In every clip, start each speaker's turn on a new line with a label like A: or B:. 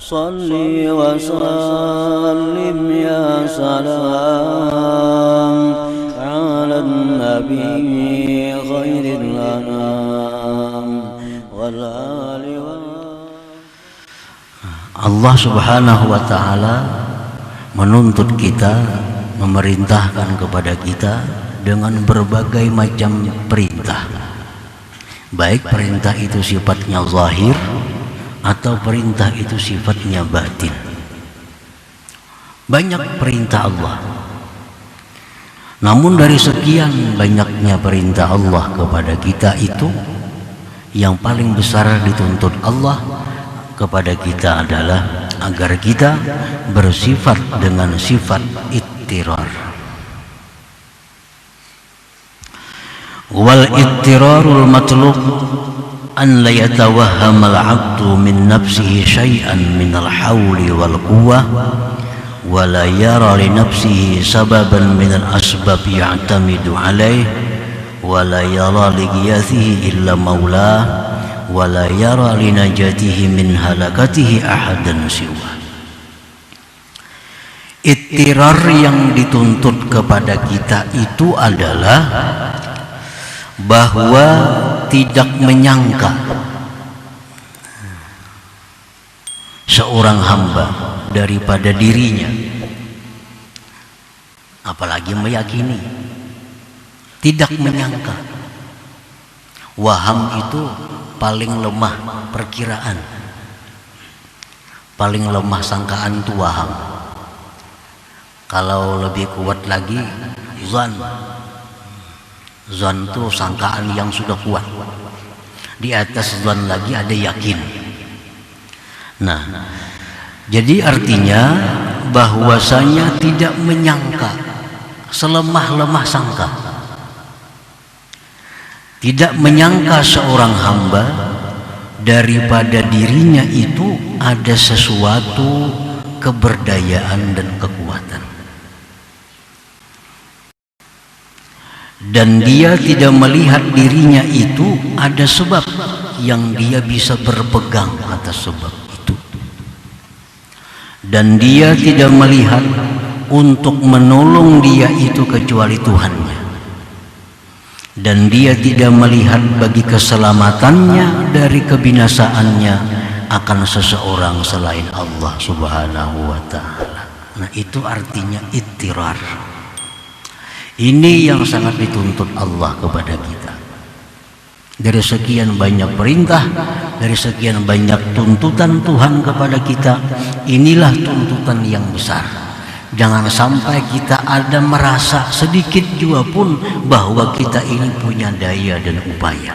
A: Salli wa sallim ya salam ala nabi khairil anam wal ali wa. Allah subhanahu wa ta'ala menuntut kita, memerintahkan kepada kita dengan berbagai macam perintah, baik perintah itu sifatnya zahir atau perintah itu sifatnya batin. Banyak perintah Allah, namun dari sekian banyaknya perintah Allah kepada kita itu, yang paling besar dituntut Allah kepada kita adalah agar kita bersifat dengan sifat ittirar. Wal ittirarul matlub an la yatawahhama al-'abdu min nafsihi syai'an min al-hawli wal quwwah wa la yara li nafsihi sababan min al-asbab ya'tamidu 'alayhi wa la yara li ghiyathihi illa maulah wa la yara li najatihi min halakatihi ahadan siwa. Ittirar yang dituntut kepada kita itu adalah bahwa tidak menyangka seorang hamba daripada dirinya, apalagi meyakini. Tidak menyangka. Waham itu paling lemah perkiraan, paling lemah sangkaan itu waham. Kalau lebih kuat lagi zan. Zan itu sangkaan yang sudah kuat. Di atas zan lagi ada yakin. Nah, jadi artinya bahwasanya tidak menyangka, selemah-lemah sangka. Tidak menyangka seorang hamba daripada dirinya itu ada sesuatu keberdayaan dan kekuatan. Dan dia tidak melihat dirinya itu ada sebab yang dia bisa berpegang atas sebab itu. Dan dia tidak melihat untuk menolong dia itu kecuali Tuhannya. Dan dia tidak melihat bagi keselamatannya dari kebinasaannya akan seseorang selain Allah subhanahu wa ta'ala. Nah, itu artinya ittirar. Ini yang sangat dituntut Allah kepada kita. Dari sekian banyak perintah, dari sekian banyak tuntutan Tuhan kepada kita, inilah tuntutan yang besar. Jangan sampai kita ada merasa sedikit juga pun bahwa kita ini punya daya dan upaya.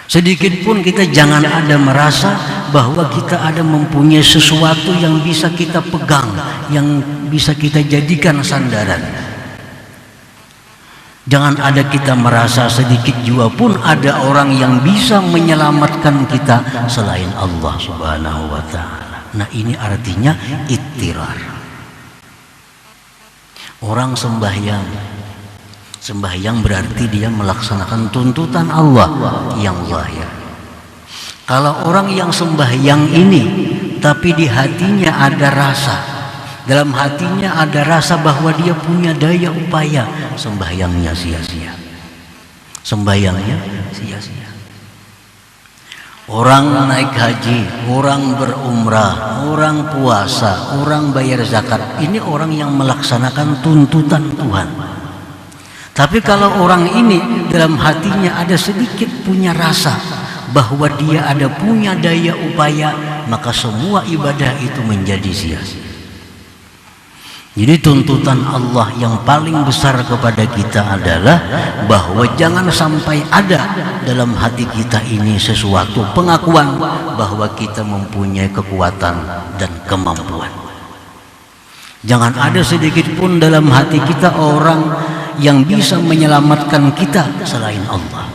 A: Sedikit pun kita jangan ada merasa bahwa kita ada mempunyai sesuatu yang bisa kita pegang, yang bisa kita jadikan sandaran. Jangan ada kita merasa sedikit juga pun ada orang yang bisa menyelamatkan kita selain Allah subhanahu wa ta'ala. Nah, ini artinya ittirar. Orang sembahyang berarti dia melaksanakan tuntutan Allah yang zahir. Kalau orang yang sembahyang ini tapi di hatinya ada rasa, dalam hatinya ada rasa bahwa dia punya daya upaya, sembahyangnya sia-sia. Sembahyangnya sia-sia. Orang naik haji, orang berumrah, orang puasa, orang bayar zakat, ini orang yang melaksanakan tuntutan Tuhan. Tapi kalau orang ini dalam hatinya ada sedikit punya rasa bahwa dia ada punya daya upaya, maka semua ibadah itu menjadi sia-sia. Jadi tuntutan Allah yang paling besar kepada kita adalah bahwa jangan sampai ada dalam hati kita ini sesuatu pengakuan bahwa kita mempunyai kekuatan dan kemampuan. Jangan ada sedikit pun dalam hati kita orang yang bisa menyelamatkan kita selain Allah.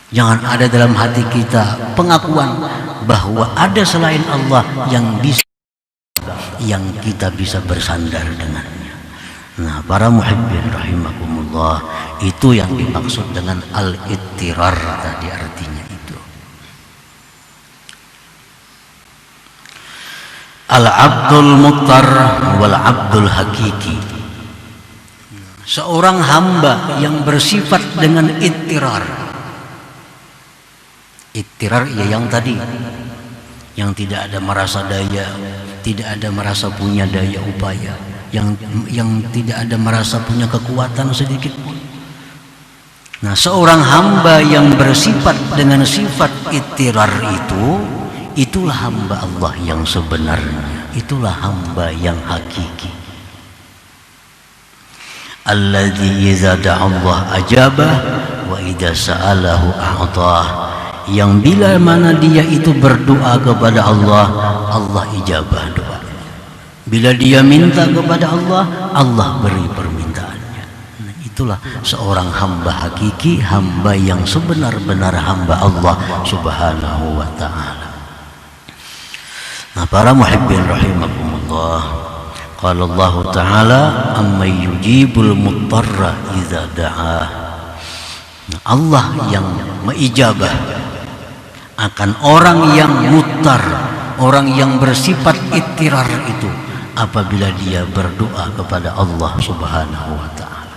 A: Jangan ada dalam hati kita pengakuan bahwa ada selain Allah yang kita bisa bersandar dengannya. Nah, para muhibbin rahimakumullah, itu yang dimaksud dengan al-ittirar tadi, artinya itu. Al-abdul muttar wal abdul hakiki. Seorang hamba yang bersifat dengan ittirar. Ittirar ya yang tadi, yang tidak ada merasa daya, tidak ada merasa punya daya upaya, yang tidak ada merasa punya kekuatan sedikit pun. Nah, seorang hamba yang bersifat dengan sifat ittirar itu, itulah hamba Allah yang sebenarnya, itulah hamba yang hakiki. Alladzi idza da'a Allah ajabah wa idza sa'alahu a'tah. Yang bila mana dia itu berdoa kepada Allah, Allah ijabah doa. Bila dia minta kepada Allah, Allah beri permintaannya. Nah, itulah seorang hamba hakiki, hamba yang sebenar-benar hamba Allah Subhanahu wa ta'ala. Nah, para muhibbin rahimakumullah, qala Allah Ta'ala amman yujibul muttarra idza da'ah. Nah, Allah yang mengijabah akan orang yang muttar, orang yang bersifat ittirar itu apabila dia berdoa kepada Allah Subhanahu wa ta'ala.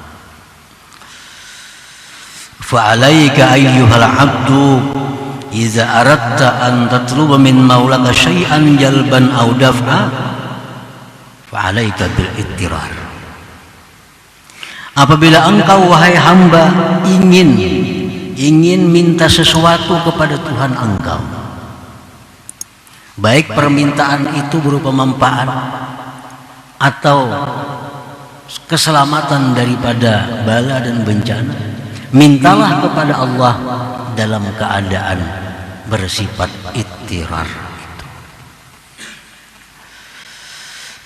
A: Fa'alaika ayyuhal 'abdu idza aradta an tatluba min maulaka syai'an jalban aw daf'a fa'alaika bil ittirar. Apabila engkau wahai hamba ingin minta sesuatu kepada Tuhan engkau, baik permintaan itu berupa manfaat atau keselamatan daripada bala dan bencana, mintalah kepada Allah dalam keadaan bersifat ittirar itu.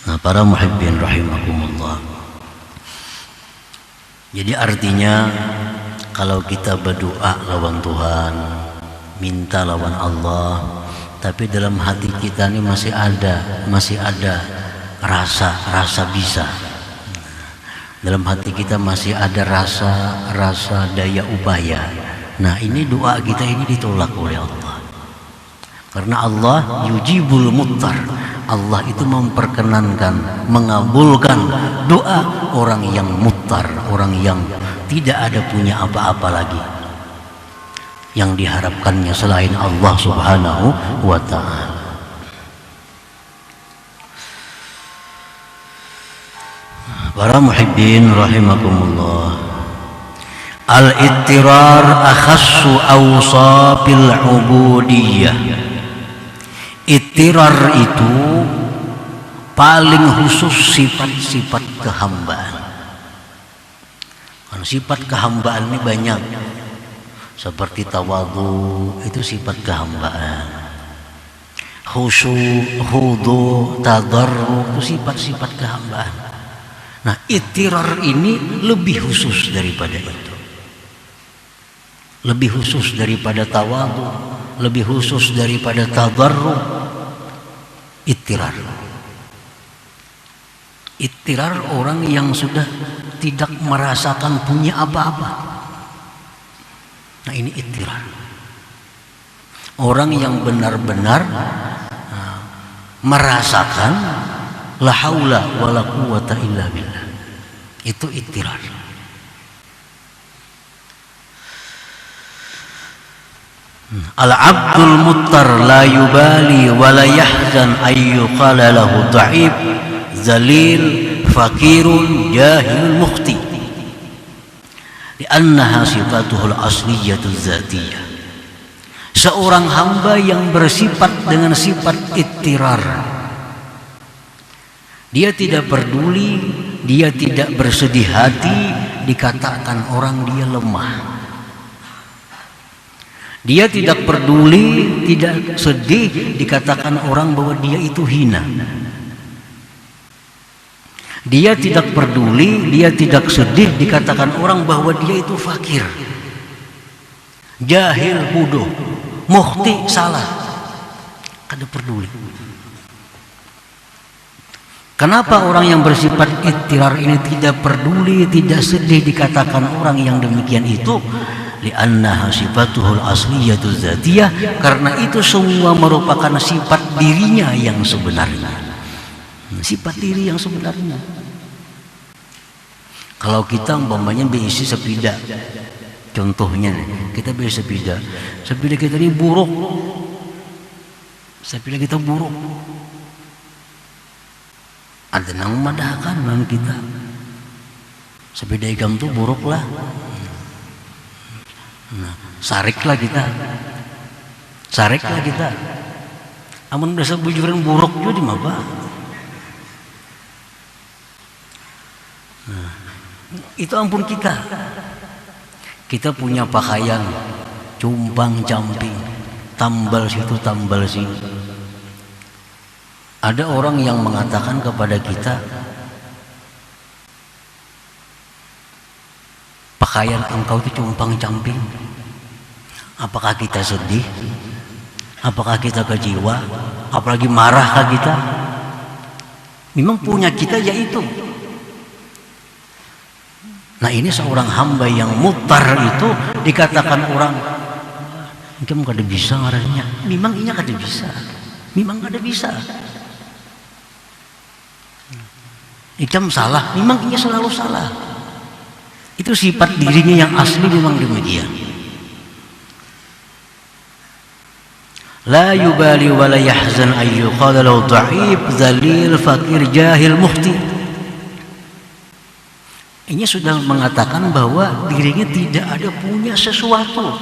A: Nah, para muhibbin rahimakumullah, jadi artinya kalau kita berdoa lawan Tuhan, minta lawan Allah, tapi dalam hati kita ini masih ada rasa bisa. Dalam hati kita masih ada rasa daya upaya. Nah, ini doa kita ini ditolak oleh Allah. Karena Allah yujibul muttar. Allah itu memperkenankan, mengabulkan doa orang yang muttar, orang yang tidak ada punya apa-apa lagi yang diharapkannya selain Allah Subhanahu wa ta'ala. Para muhibbin rahimakumullah, al-ittirar akhassu awsafil ubudiyah. Ittirar itu paling khusus sifat-sifat kehambaan. Sifat kehambaan ini banyak, seperti tawadhu itu sifat kehambaan, khusyuk, khudu, tadarruk itu sifat-sifat kehambaan. Nah, ittirar ini lebih khusus daripada itu, lebih khusus daripada tawadhu, lebih khusus daripada tadarruk. Ittirar orang yang sudah tidak merasakan punya apa-apa. Nah, ini ittirar. Orang yang benar-benar merasakan la haula wala quwata illa billah. Itu ittirar. Al-abdul muttar la yubali wa la yahzan ayyuqala lahu dha'if zalil fakirun jahil mukhti li'annaha sifatuhul asliyatuz zatiyah. Seorang hamba yang bersifat dengan sifat ittirar, dia tidak peduli, dia tidak bersedih hati dikatakan orang dia lemah. Dia tidak peduli, tidak sedih dikatakan orang bahwa dia itu hina. Dia tidak peduli, dia tidak sedih dikatakan orang bahwa dia itu fakir, jahil, bodoh, mukhti, salah. Kada peduli. Kenapa orang yang bersifat ittirar ini tidak peduli, tidak sedih dikatakan orang yang demikian itu? Li'annaha sifatuhul asliyatuz zatiyah, karena itu semua merupakan sifat dirinya yang sebenarnya. Sifat diri yang sebenarnya. Kalau kita umpamanya berisi sepeda, contohnya kita beli sepeda kita ini buruk, sepeda kita buruk, ada yang memadahkan dengan kita. Sepeda ikam tuh buruk lah, nah, sariklah kita. Amun dasar bujuran buruk juga di mana? Nah, itu ampun kita punya pakaian cumpang camping, tambal situ tambal sini. Ada orang yang mengatakan kepada kita, pakaian engkau itu cumpang camping. Apakah kita sedih? Apakah kita kecewa? Apalagi marahkah kita? Memang punya kita yaitu. Nah, ini seorang hamba yang mutar itu dikatakan orang, mungkin kada bisa ngaranya. Memang ini kada bisa. Memang kada bisa. Ikam salah, memang ini selalu salah. Itu sifat dirinya yang asli memang demikian. La yubali wa la yahzan ayyu qala law dha'if dzalil fakir jahil muhti. Ini sudah mengatakan bahwa dirinya tidak ada punya sesuatu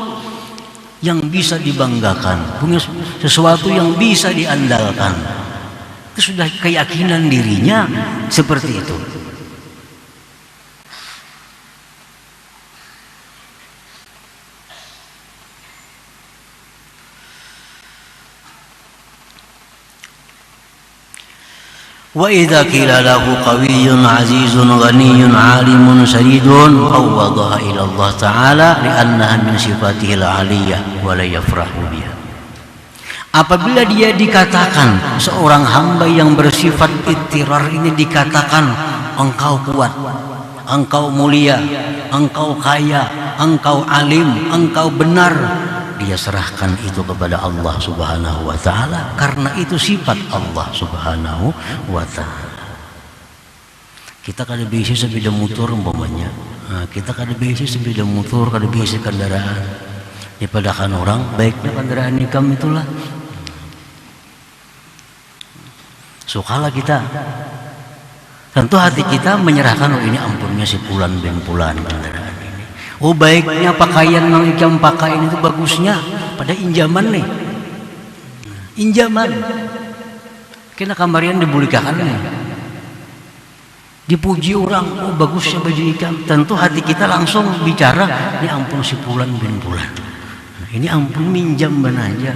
A: yang bisa dibanggakan, punya sesuatu yang bisa diandalkan. Itu sudah keyakinan dirinya seperti itu. Wa idza qila lahu qawiyyun 'azizun ghaniyyun 'alimun sayyidun fawwadaha ila Allah Ta'ala li'annaha min sifatihi al-'aliyyah wa la yafrahu biha. Apabila dia dikatakan seorang hamba yang bersifat ittirar ini dikatakan engkau kuat, engkau mulia, engkau kaya, engkau alim, engkau benar, dia serahkan itu kepada Allah Subhanahu wa Ta'ala, karena itu sifat Allah Subhanahu wa Ta'ala. Kita kada bisa sepeda motor umpamanya, nah, kita kada bisa sepeda motor, kada bisa kendaraan. Dipadakan orang baiknya kendaraan ikam itulah. Sukalah kita. Tentu hati kita menyerahkan, oh ini ampunnya si fulan bin fulan kendaraan ini. Oh baiknya pakaian yang ikam pakai itu bagusnya pada injaman nih. Injaman. Kena kamarian dibulikakan nih. Dipuji orang, oh bagusnya baju ikam. Tentu hati kita langsung bicara, ini ampun si fulan bin fulan. Nah, ini ampun minjam benar aja.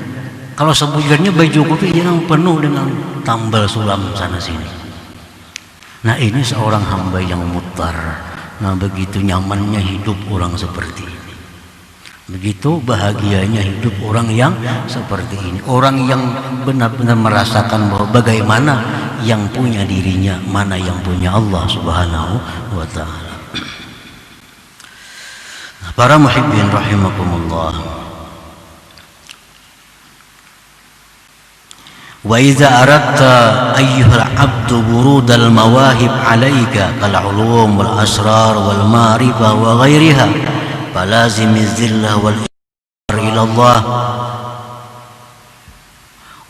A: Kalau sebujurnya bajuku itu yang penuh dengan tambal sulam sana sini. Nah ini seorang hamba yang mutar. Nah begitu nyamannya hidup orang seperti ini. Begitu bahagianya hidup orang yang seperti ini. Orang yang benar-benar merasakan bahwa bagaimana yang punya dirinya, mana yang punya Allah Subhanahu wa Ta'ala. Para muhibbin rahimakumullah. Wa idza aradta ayyuhal 'abdu burudal mawahib 'alaika kal 'ulum wal asrar wal ma'rifah wa ghairiha falazimiz zillah wal iqrar ila Allah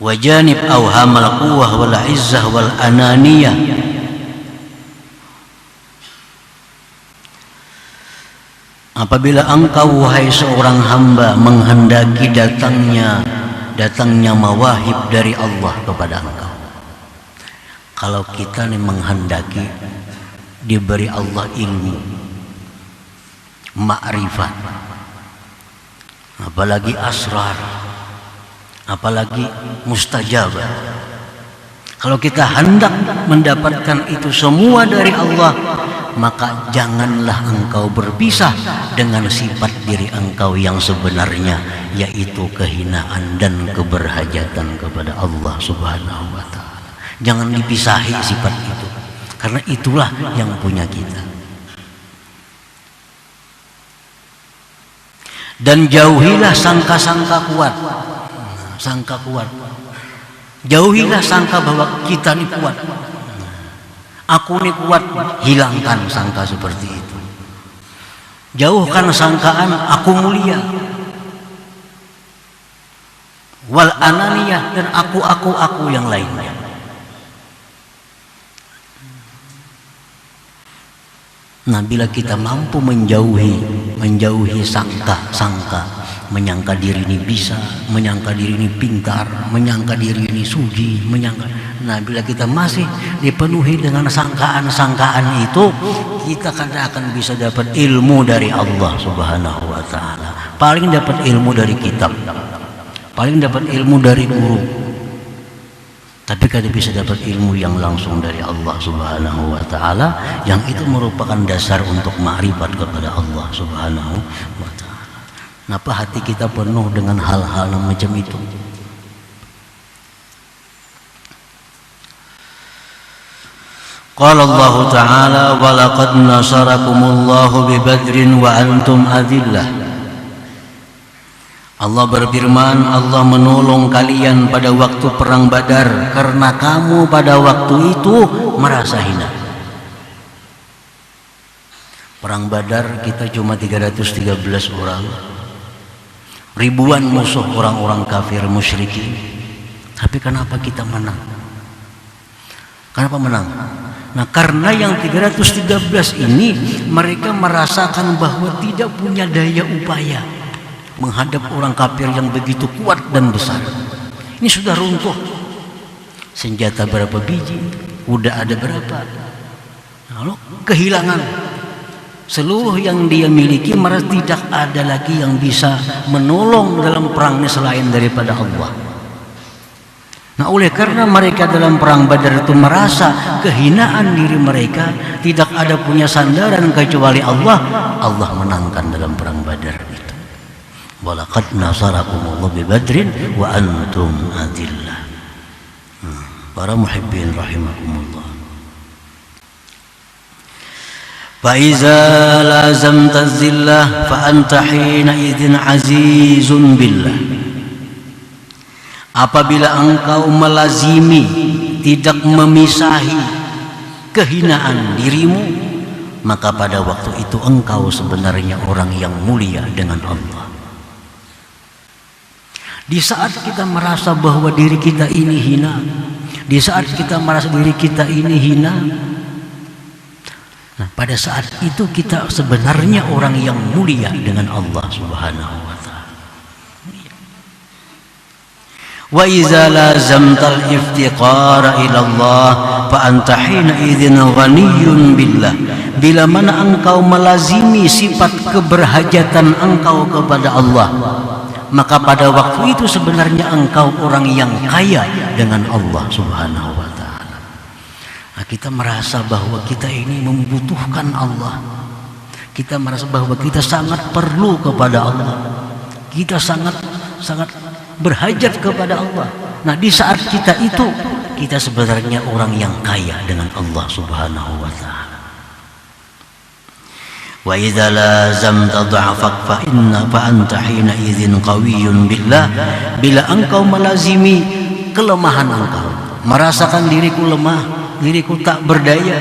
A: wa janib awhamal quwwah wal 'izzah wal ananiyah. Apabila engkau wahai seorang hamba menghendaki datangnya mawahib dari Allah kepada engkau. Kalau kita nih menghendaki diberi Allah ilmu, ma'rifat, apalagi asrar, apalagi mustajabah. Kalau kita hendak mendapatkan itu semua dari Allah, maka janganlah engkau berpisah dengan sifat diri engkau yang sebenarnya, yaitu kehinaan dan keberhajatan kepada Allah Subhanahu wa Ta'ala. Jangan dipisahi sifat itu, karena itulah yang punya kita. Dan jauhilah sangka-sangka kuat. Sangka kuat. Jauhilah sangka bahwa kita ini kuat. Aku ini kuat, hilangkan sangka seperti itu. Jauhkan sangkaan aku mulia. Wal ananiyah, dan aku yang lainnya. Nah, bila kita mampu menjauhi sangka, menyangka diri ini bisa, menyangka diri ini pintar, menyangka diri ini suci, nah, bila kita masih dipenuhi dengan sangkaan-sangkaan itu, kita akan bisa dapat ilmu dari Allah Subhanahu wa taala. Paling dapat ilmu dari kitab, paling dapat ilmu dari guru. Tapi kada bisa dapat ilmu yang langsung dari Allah Subhanahu wa taala, yang itu merupakan dasar untuk ma'rifat kepada Allah Subhanahu wa taala. Kenapa hati kita penuh dengan hal-hal macam itu? Qala Allah Ta'ala wa laqad nasarakumullahu bi Badrin wa antum adillah. Allah berfirman, Allah menolong kalian pada waktu perang Badar karena kamu pada waktu itu merasa hina. Perang Badar kita cuma 313 orang, ribuan musuh orang-orang kafir musyrikin. Tapi kenapa kita menang? Kenapa menang? Nah, karena yang 313 ini mereka merasakan bahwa tidak punya daya upaya menghadap orang kafir yang begitu kuat dan besar. Ini sudah runtuh. Senjata berapa biji, udah ada berapa, lalu kehilangan seluruh yang dia miliki, merasa tidak ada lagi yang bisa menolong dalam perang ini selain daripada Allah. Nah, oleh karena mereka dalam perang Badar itu merasa kehinaan diri mereka, tidak ada punya sandaran kecuali Allah, Allah menangkan dalam perang Badar itu. Walaqad nasarakumullahu bi Badrin wa antum adillah. Para muhibbin rahimakumullah. Fa iza lazamta zillah fa anta hina idzin azizun billah. Apabila engkau melazimi, tidak memisahi kehinaan dirimu, maka pada waktu itu engkau sebenarnya orang yang mulia dengan Allah. Di saat kita merasa bahwa diri kita ini hina, di saat kita merasa diri kita ini hina, nah, pada saat itu kita sebenarnya orang yang mulia dengan Allah Subhanahu wa taala. Wa iza lazamtal iftiqara ila Allah fa anta hina idzin ghaniyyun billah. Bila mana engkau melazimi sifat keberhajatan engkau kepada Allah, maka pada waktu itu sebenarnya engkau orang yang kaya dengan Allah Subhanahu wa taala. Nah, kita merasa bahwa kita ini membutuhkan Allah. Kita merasa bahwa kita sangat perlu kepada Allah. Kita sangat berhajat kepada Allah. Nah, di saat kita itu, kita sebenarnya orang yang kaya dengan Allah Subhanahu wa taala. Wa idza lazamta dha'fak fa anta hina idzin qawiyyun billah. Bila engkau melazimi kelemahan engkau, merasakan diriku lemah, diriku tak berdaya,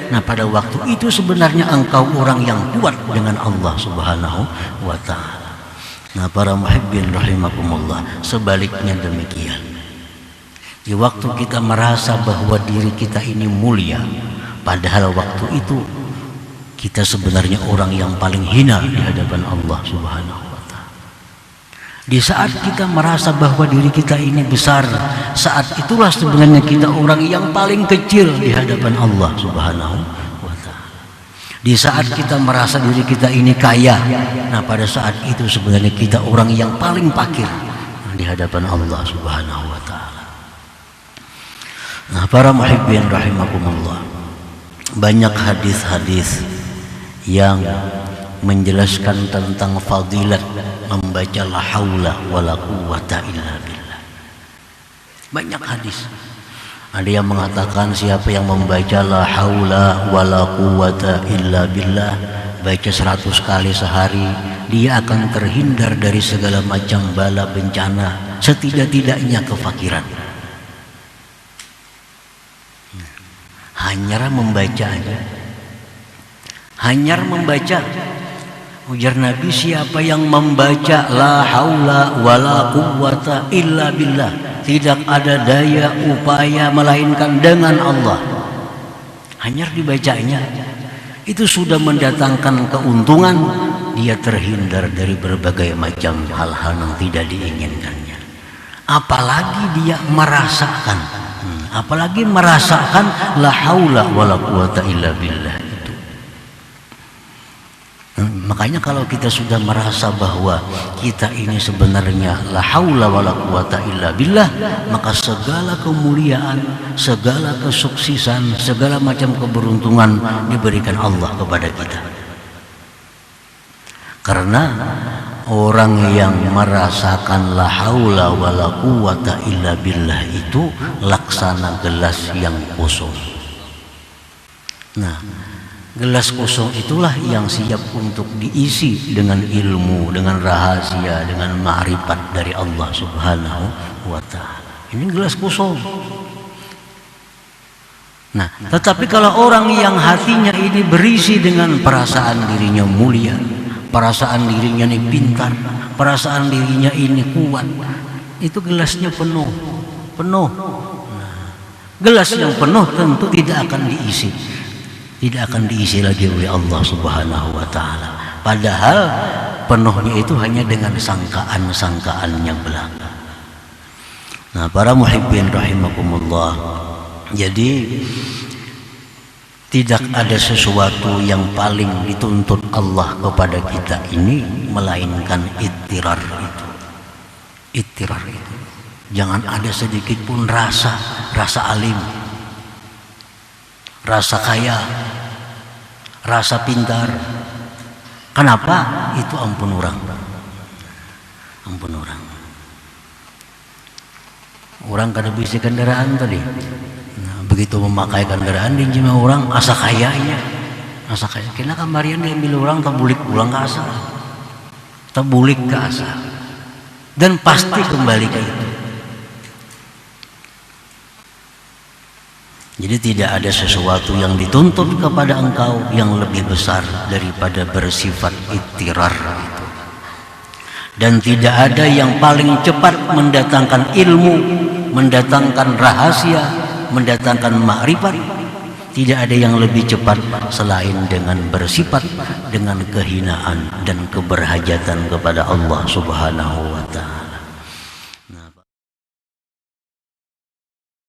A: nah pada waktu itu sebenarnya engkau orang yang kuat dengan Allah Subhanahu wa taala. Nah, para muhibbin rahimakumullah, sebaliknya demikian. Di waktu kita merasa bahwa diri kita ini mulia, padahal waktu itu kita sebenarnya orang yang paling hina di hadapan Allah Subhanahu wa taala. Di saat kita merasa bahwa diri kita ini besar, saat itulah sebenarnya kita orang yang paling kecil di hadapan Allah Subhanahu wa taala. Di saat kita merasa diri kita ini kaya, nah pada saat itu sebenarnya kita orang yang paling fakir di hadapan Allah Subhanahu wa taala. Nah, para muhibbin rahimakumullah, banyak hadis-hadis yang menjelaskan tentang fadilat membaca la haula wala quwwata illa billah. Banyak hadis. Ada yang mengatakan siapa yang membaca la haula wala quwwata illa billah baca 100 kali sehari, dia akan terhindar dari segala macam bala bencana, setidak-tidaknya kefakiran. hanyar membacanya. Hanyar membaca. Ujar Nabi, siapa yang membaca la haula wala quwwata illa billah, tidak ada daya upaya melainkan dengan Allah, hanyar dibacanya, itu sudah mendatangkan keuntungan. Dia terhindar dari berbagai macam hal-hal yang tidak diinginkannya. Apalagi dia merasakan, la haula wala quwwata illa billah itu. Makanya kalau kita sudah merasa bahwa kita ini sebenarnya la haula wala quwwata illa billah, maka segala kemuliaan, segala kesuksesan, segala macam keberuntungan diberikan Allah kepada kita. Karena orang yang merasakan la haula wala quwwata illa billah itu laksana gelas yang kosong. Nah, gelas kosong itulah yang siap untuk diisi dengan ilmu, dengan rahasia, dengan ma'rifat dari Allah Subhanahu wa ta'ala. Ini gelas kosong. Nah, tetapi kalau orang yang hatinya ini berisi dengan perasaan dirinya mulia, perasaan dirinya ini pintar, perasaan dirinya ini kuat, itu gelasnya penuh. Nah, gelas yang penuh tentu tidak akan diisi lagi oleh Allah Subhanahu wa ta'ala. Padahal penuhnya itu hanya dengan sangkaan-sangkaannya belaka. Nah, para muhibbin rahimakumullah, jadi tidak ada sesuatu yang paling dituntut Allah kepada kita ini melainkan ittirar itu. Jangan ada sedikit pun rasa alim, rasa kaya, rasa pintar. Kenapa? Itu ampun orang. Orang kada bisa kendaraan tadi. Nah, begitu memakai kendaraan di jima orang asa kayanya. Kena kamarian diambil orang terbulik pulang ke asa. Terbulik ke asa. Dan pasti kembali ke itu. Jadi tidak ada sesuatu yang dituntut kepada engkau yang lebih besar daripada bersifat ittirar itu. Dan tidak ada yang paling cepat mendatangkan ilmu, mendatangkan rahasia, mendatangkan ma'rifat. Tidak ada yang lebih cepat selain dengan bersifat dengan kehinaan dan keberhajatan kepada Allah Subhanahu